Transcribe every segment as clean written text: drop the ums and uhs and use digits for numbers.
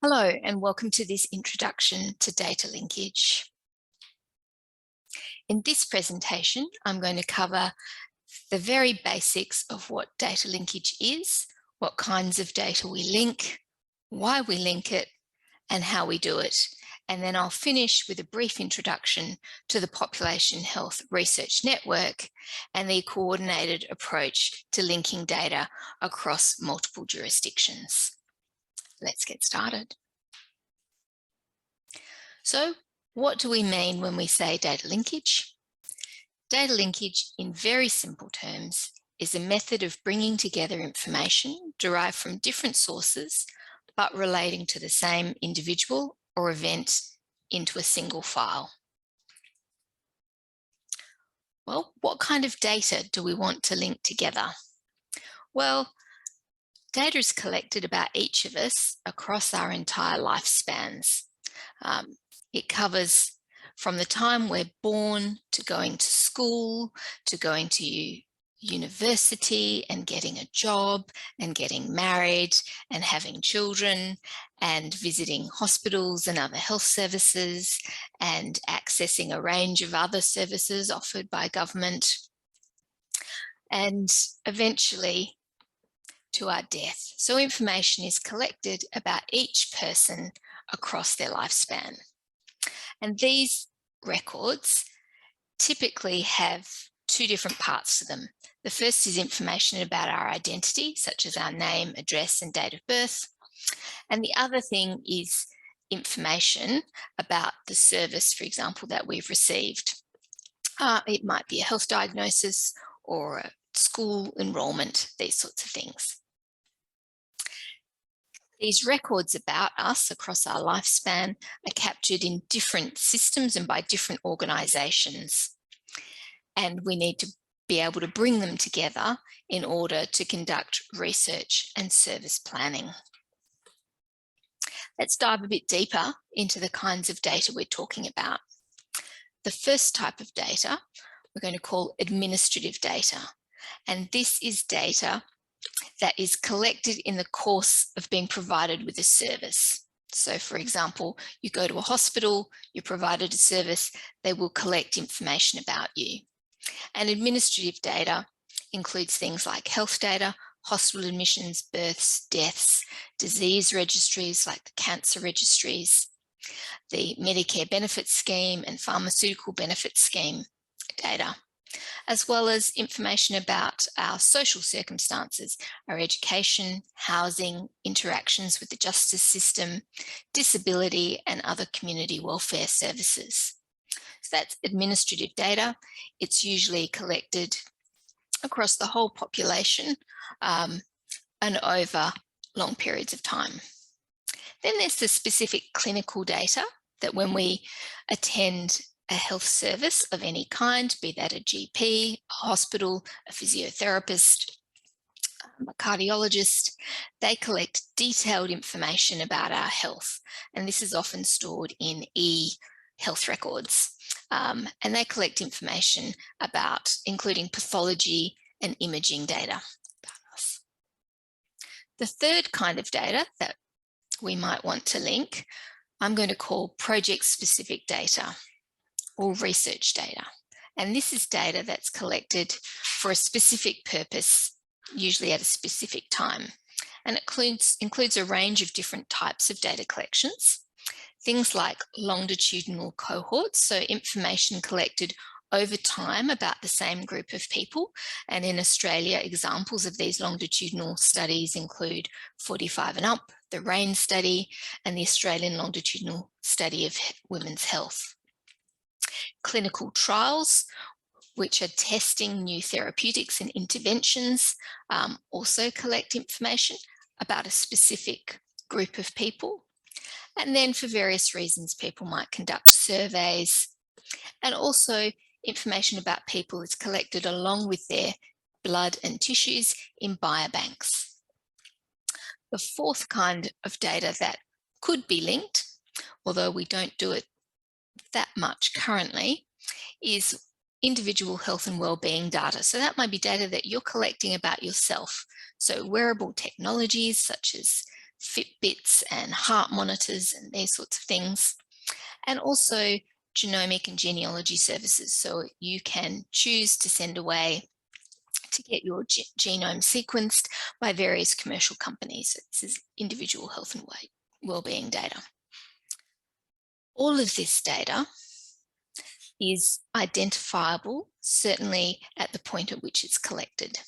Hello and welcome to this introduction to data linkage. In this presentation, I'm going to cover the very basics of what data linkage is, what kinds of data we link, why we link it, and how we do it. And then I'll finish with a brief introduction to the Population Health Research Network and the coordinated approach to linking data across multiple jurisdictions. Let's get started. So, what do we mean when we say data linkage? Data linkage, in very simple terms, is a method of bringing together information derived from different sources, but relating to the same individual or event into a single file. Well, what kind of data do we want to link together? Well, data is collected about each of us across our entire lifespans. It covers from the time we're born to going to school, to going to university and getting a job and getting married and having children and visiting hospitals and other health services and accessing a range of other services offered by government, and eventually to our death. So information is collected about each person across their lifespan. And these records typically have two different parts to them. The first is information about our identity, such as our name, address, and date of birth. And the other thing is information about the service, for example, that we've received. It might be a health diagnosis or a school enrollment, these sorts of things. These records about us across our lifespan are captured in different systems and by different organisations. And we need to be able to bring them together in order to conduct research and service planning. Let's dive a bit deeper into the kinds of data we're talking about. The first type of data we're going to call administrative data. And this is data that is collected in the course of being provided with a service. So for example, you go to a hospital, you're provided a service, they will collect information about you. And administrative data includes things like health data, hospital admissions, births, deaths, disease registries like the cancer registries, the Medicare benefits scheme and pharmaceutical benefits scheme data, as well as information about our social circumstances, our education, housing, interactions with the justice system, disability, and other community welfare services. So that's administrative data. It's usually collected across the whole population and over long periods of time. Then there's the specific clinical data that when we attend a health service of any kind, be that a GP, a hospital, a physiotherapist, a cardiologist, they collect detailed information about our health. And this is often stored in e-health records. And they collect information about, including pathology and imaging data about us. The third kind of data that we might want to link, I'm going to call project-specific data, or research data. And this is data that's collected for a specific purpose, usually at a specific time. And it includes a range of different types of data collections, things like longitudinal cohorts, so information collected over time about the same group of people. And in Australia, examples of these longitudinal studies include 45 and up, the RAIN study, and the Australian Longitudinal Study of Women's Health. Clinical trials, which are testing new therapeutics and interventions, also collect information about a specific group of people. And then for various reasons, people might conduct surveys, and also information about people is collected along with their blood and tissues in biobanks. The fourth kind of data that could be linked, although we don't do it that much currently, is individual health and wellbeing data. So that might be data that you're collecting about yourself. So wearable technologies such as Fitbits and heart monitors and these sorts of things, and also genomic and genealogy services. So you can choose to send away to get your genome sequenced by various commercial companies. This is individual health and well-being data. All of this data is identifiable, certainly at the point at which it's collected,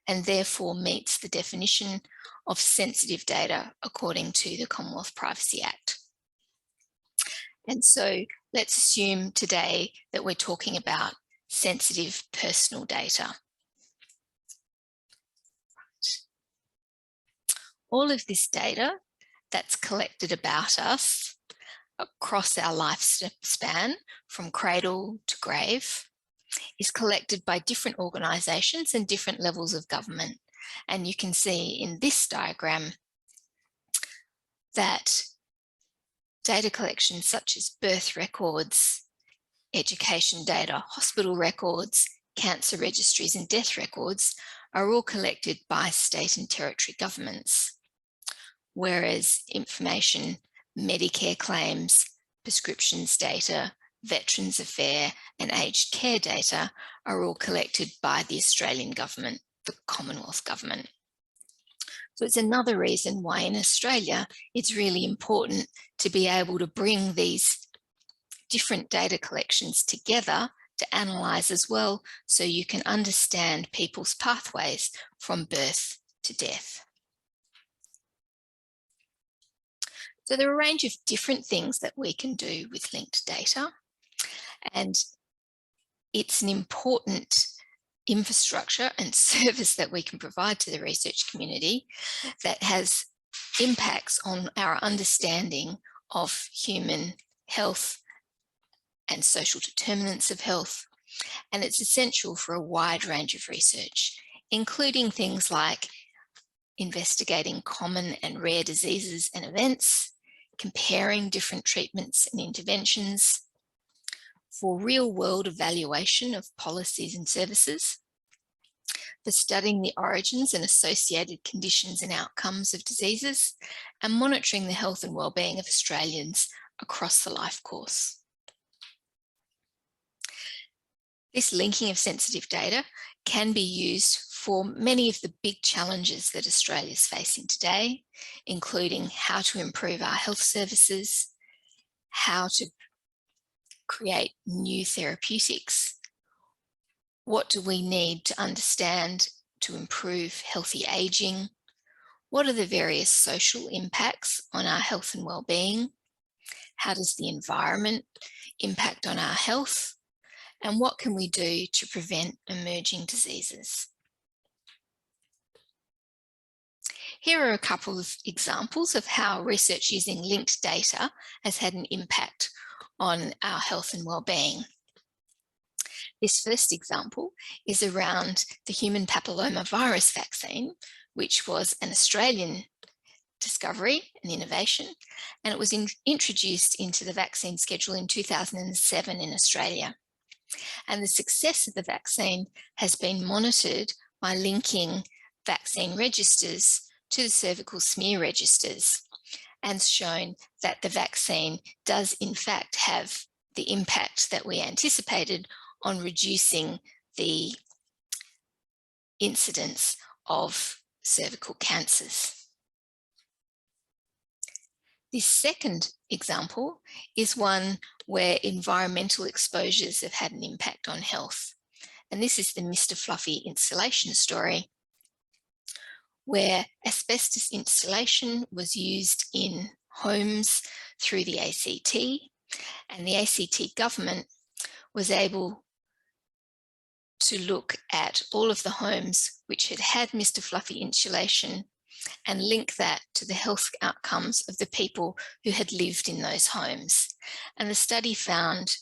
and therefore meets the definition of sensitive data according to the Commonwealth Privacy Act. And so let's assume today that we're talking about sensitive personal data. All of this data that's collected about us across our lifespan, from cradle to grave, is collected by different organisations and different levels of government. And you can see in this diagram that data collection such as birth records, education data, hospital records, cancer registries and death records are all collected by state and territory governments, whereas information, Medicare claims, prescriptions data, Veterans Affairs and aged care data are all collected by the Australian government, the Commonwealth government. So it's another reason why in Australia it's really important to be able to bring these different data collections together to analyse as well, so you can understand people's pathways from birth to death. So there are a range of different things that we can do with linked data, and it's an important infrastructure and service that we can provide to the research community that has impacts on our understanding of human health and social determinants of health. And it's essential for a wide range of research, including things like investigating common and rare diseases and events, comparing different treatments and interventions, for real-world evaluation of policies and services, for studying the origins and associated conditions and outcomes of diseases, and monitoring the health and well-being of Australians across the life course. This linking of sensitive data can be used for many of the big challenges that Australia is facing today, including how to improve our health services, how to create new therapeutics, what do we need to understand to improve healthy ageing, what are the various social impacts on our health and well-being, how does the environment impact on our health, and what can we do to prevent emerging diseases. Here are a couple of examples of how research using linked data has had an impact on our health and well-being. This first example is around the human papillomavirus vaccine, which was an Australian discovery and innovation, and it was introduced into the vaccine schedule in 2007 in Australia. And the success of the vaccine has been monitored by linking vaccine registers to the cervical smear registers, and shown that the vaccine does in fact have the impact that we anticipated on reducing the incidence of cervical cancers. This second example is one where environmental exposures have had an impact on health. And this is the Mr. Fluffy installation story, where asbestos installation was used in homes through the ACT, and the ACT government was able to look at all of the homes which had had Mr. Fluffy insulation and link that to the health outcomes of the people who had lived in those homes. And the study found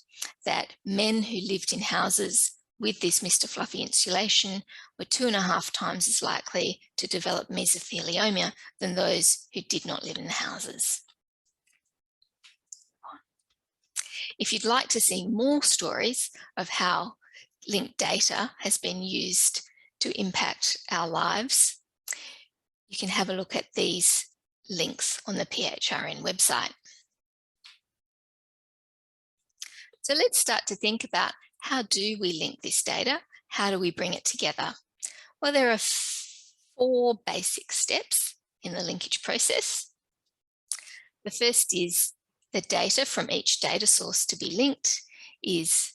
that men who lived in houses with this Mr. Fluffy insulation were 2.5 times as likely to develop mesothelioma than those who did not live in the houses. If you'd like to see more stories of how linked data has been used to impact our lives, you can have a look at these links on the PHRN website. So let's start to think about, how do we link this data? How do we bring it together? Well, there are 4 basic steps in the linkage process. The first is the data from each data source to be linked is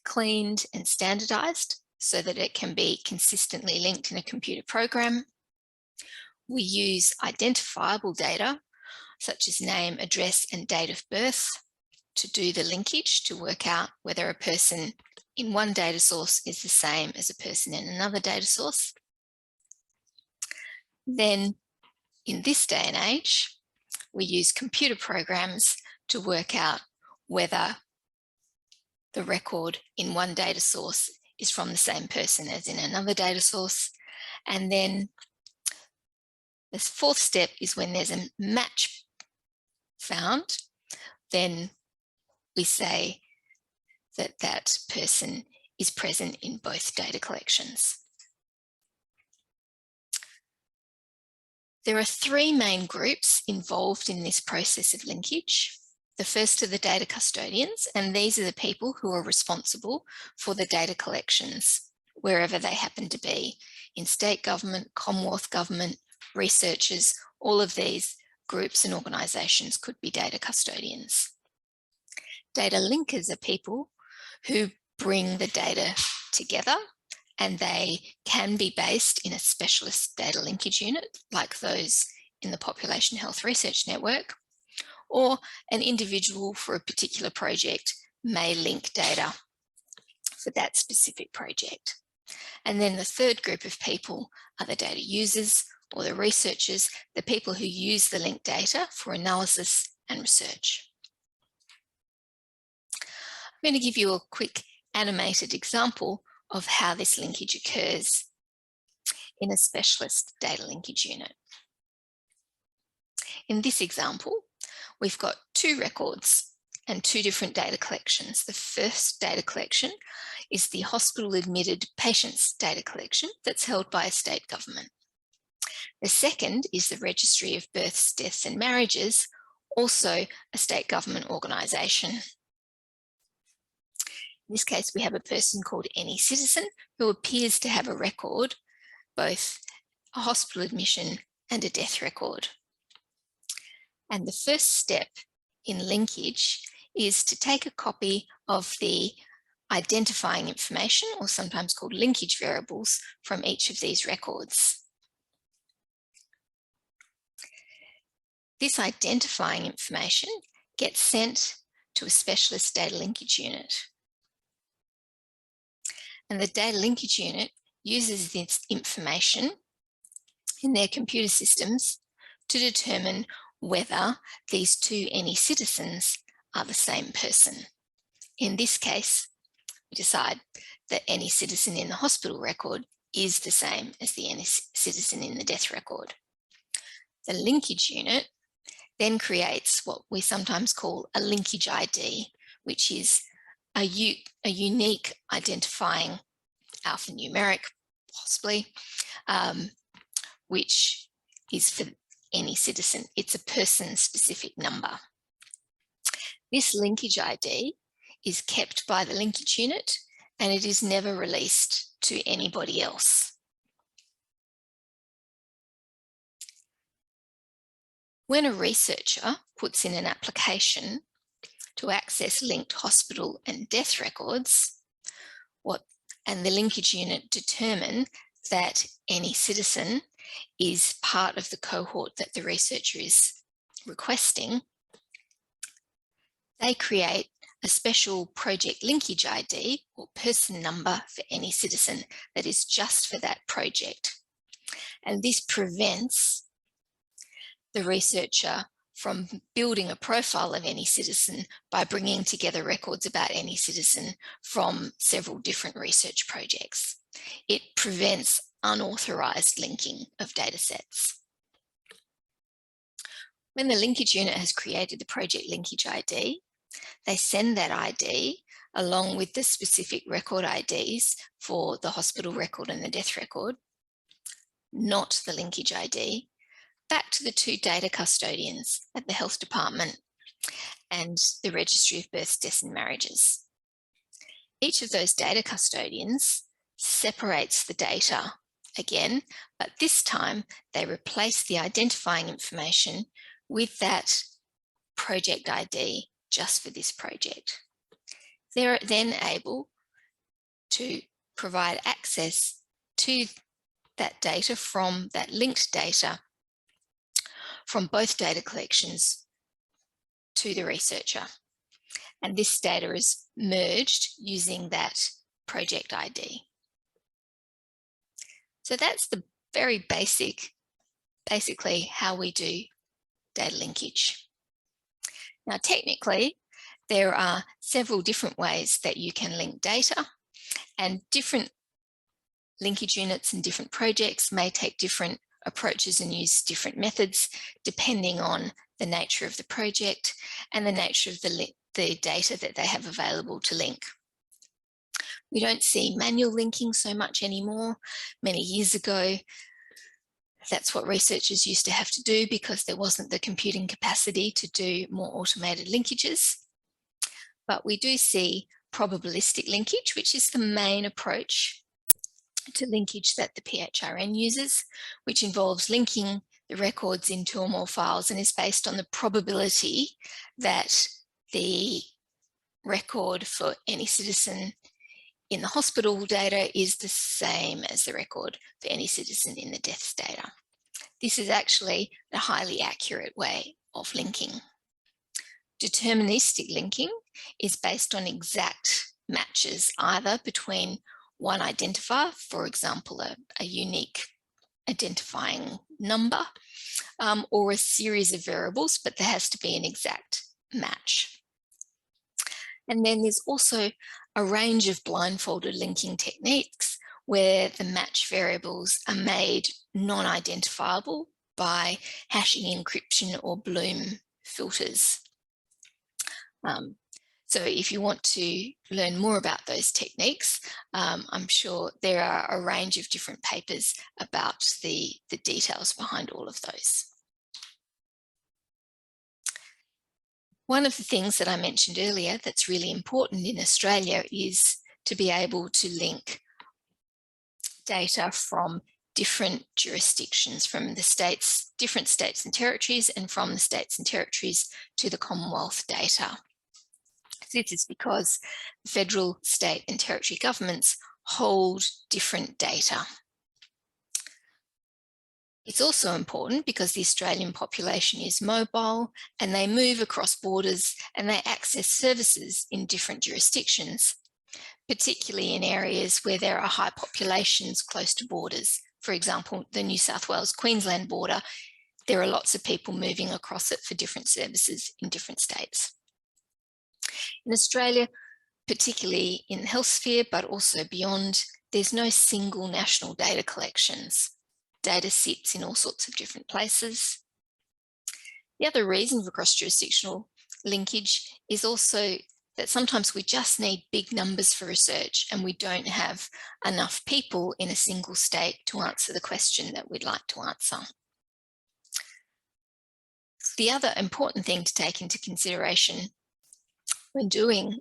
cleaned and standardized so that it can be consistently linked in a computer program. We use identifiable data such as name, address, and date of birth to do the linkage, to work out whether a person in one data source is the same as a person in another data source. Then, in this day and age, we use computer programs to work out whether the record in one data source is from the same person as in another data source. And then the 4th step is when there's a match found, then we say that that person is present in both data collections. There are 3 main groups involved in this process of linkage. The first are the data custodians, and these are the people who are responsible for the data collections, wherever they happen to be, in state government, Commonwealth government, researchers. All of these groups and organisations could be data custodians. Data linkers are people who bring the data together, and they can be based in a specialist data linkage unit like those in the Population Health Research Network, or an individual for a particular project may link data for that specific project. And then the 3rd group of people are the data users or the researchers, the people who use the linked data for analysis and research. I'm going to give you a quick animated example of how this linkage occurs in a specialist data linkage unit. In this example, we've got 2 records and 2 different data collections. The first data collection is the hospital admitted patients data collection that's held by a state government. The second is the registry of births, deaths and marriages, also a state government organisation. In this case, we have a person called Any Citizen who appears to have a record, both a hospital admission and a death record. And the first step in linkage is to take a copy of the identifying information, or sometimes called linkage variables, from each of these records. This identifying information gets sent to a specialist data linkage unit. And the data linkage unit uses this information in their computer systems to determine whether these 2 Any Citizens are the same person. In this case, we decide that Any Citizen in the hospital record is the same as the Any Citizen in the death record. The linkage unit then creates what we sometimes call a Linkage ID, which is a unique identifying alphanumeric, possibly, which is for any citizen. It's a person-specific number. This linkage ID is kept by the linkage unit, and it is never released to anybody else. When a researcher puts in an application to access linked hospital and death records, and the linkage unit determine that Any Citizen is part of the cohort that the researcher is requesting, they create a special project linkage ID or person number for Any Citizen that is just for that project. And this prevents the researcher from building a profile of Any Citizen by bringing together records about Any Citizen from several different research projects. It prevents unauthorized linking of data sets. When the linkage unit has created the project linkage ID, they send that ID along with the specific record IDs for the hospital record and the death record, not the linkage ID, back to the two data custodians at the Health Department and the Registry of Births, Deaths and Marriages. Each of those data custodians separates the data again, but this time they replace the identifying information with that project ID just for this project. They're then able to provide access to that data from that linked data from both data collections to the researcher. And this data is merged using that project ID. So that's the very basically how we do data linkage. Now, technically, there are several different ways that you can link data, and different linkage units and different projects may take different approaches and use different methods depending on the nature of the project and the nature of the data that they have available to link. We don't see manual linking so much anymore. Many years ago, that's what researchers used to have to do because there wasn't the computing capacity to do more automated linkages. But we do see probabilistic linkage, which is the main approach to linkage that the PHRN uses, which involves linking the records in two or more files and is based on the probability that the record for any citizen in the hospital data is the same as the record for any citizen in the deaths data. This is actually a highly accurate way of linking. Deterministic linking is based on exact matches, either between one identifier, for example, a unique identifying number, or a series of variables, but there has to be an exact match. And then there's also a range of blindfolded linking techniques where the match variables are made non-identifiable by hashing encryption or Bloom filters. So if you want to learn more about those techniques, I'm sure there are a range of different papers about the details behind all of those. One of the things that I mentioned earlier that's really important in Australia is to be able to link data from different jurisdictions, from the states, different states and territories, and from the states and territories to the Commonwealth data. This is because federal, state and territory governments hold different data. It's also important because the Australian population is mobile and they move across borders and they access services in different jurisdictions, particularly in areas where there are high populations close to borders. For example, the New South Wales-Queensland border, there are lots of people moving across it for different services in different states. In Australia, particularly in the health sphere, but also beyond, there's no single national data collections. Data sits in all sorts of different places. The other reason for cross-jurisdictional linkage is also that sometimes we just need big numbers for research and we don't have enough people in a single state to answer the question that we'd like to answer. The other important thing to take into consideration when doing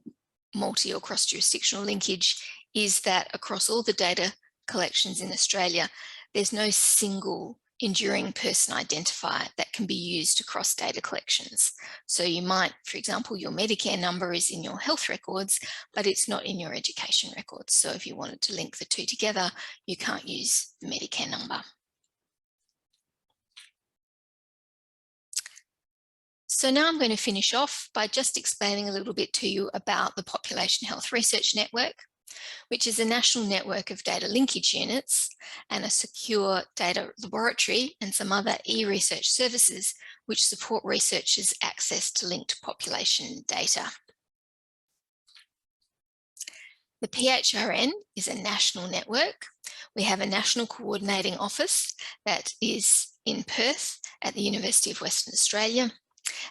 multi or cross-jurisdictional linkage is that across all the data collections in Australia, there's no single enduring person identifier that can be used across data collections. So you might, for example, your Medicare number is in your health records, but it's not in your education records. So if you wanted to link the two together, you can't use the Medicare number. So now I'm going to finish off by just explaining a little bit to you about the Population Health Research Network, which is a national network of data linkage units and a secure data laboratory and some other e-research services which support researchers' access to linked population data. The PHRN is a national network. We have a national coordinating office that is in Perth at the University of Western Australia,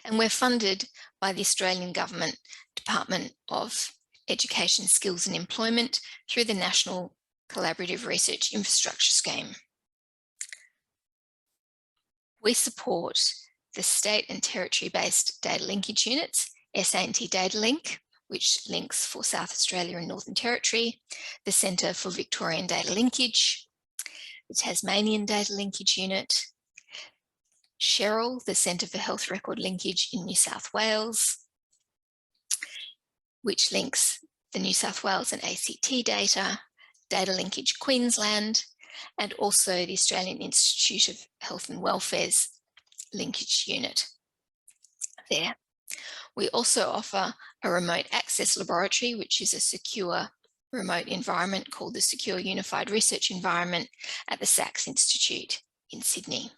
and we're funded by the Australian Government Department of Education, Skills and Employment through the National Collaborative Research Infrastructure Scheme. We support the state and territory-based data linkage units, SA&T Data Link, which links for South Australia and Northern Territory, the Centre for Victorian Data Linkage, the Tasmanian Data Linkage Unit, Cheryl, the Centre for Health Record Linkage in New South Wales, which links the New South Wales and ACT data, Data Linkage Queensland, and also the Australian Institute of Health and Welfare's Linkage Unit there. We also offer a remote access laboratory, which is a secure remote environment called the Secure Unified Research Environment at the Sachs Institute in Sydney.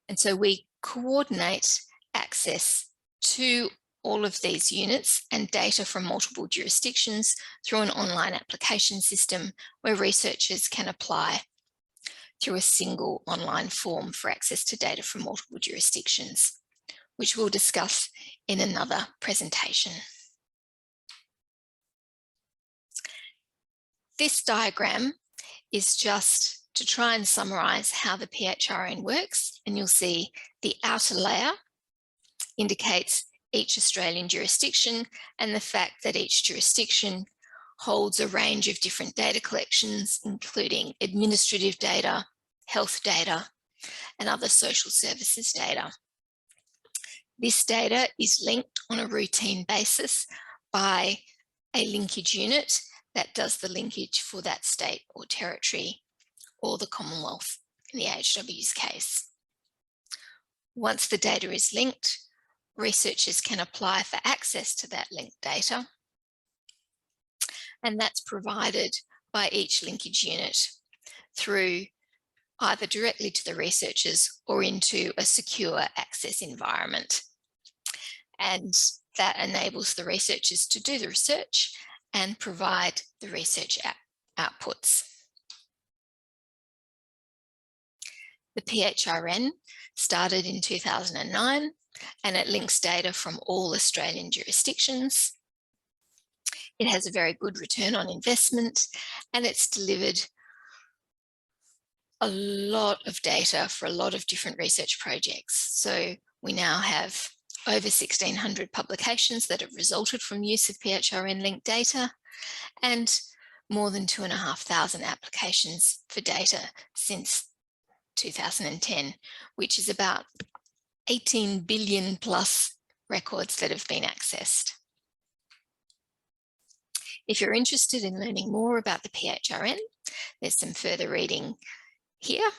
And so we coordinate access to all of these units and data from multiple jurisdictions through an online application system where researchers can apply through a single online form for access to data from multiple jurisdictions, which we'll discuss in another presentation. This diagram is just to try and summarise how the PHRN works, and you'll see the outer layer indicates each Australian jurisdiction and the fact that each jurisdiction holds a range of different data collections, including administrative data, health data, and other social services data. This data is linked on a routine basis by a linkage unit that does the linkage for that state or territory or the Commonwealth in the AHW's case. Once the data is linked, researchers can apply for access to that linked data, and that's provided by each linkage unit through either directly to the researchers or into a secure access environment. And that enables the researchers to do the research and provide the research outputs. The PHRN started in 2009 and it links data from all Australian jurisdictions. It has a very good return on investment and it's delivered a lot of data for a lot of different research projects. So we now have over 1,600 publications that have resulted from use of PHRN linked data and more than 2,500 applications for data since 2010, which is about 18 billion plus records that have been accessed. If you're interested in learning more about the PHRN, there's some further reading here.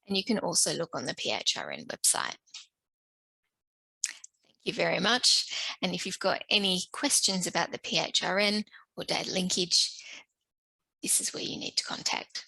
And you can also look on the PHRN website. Thank you very much. And if you've got any questions about the PHRN or data linkage, this is where you need to contact.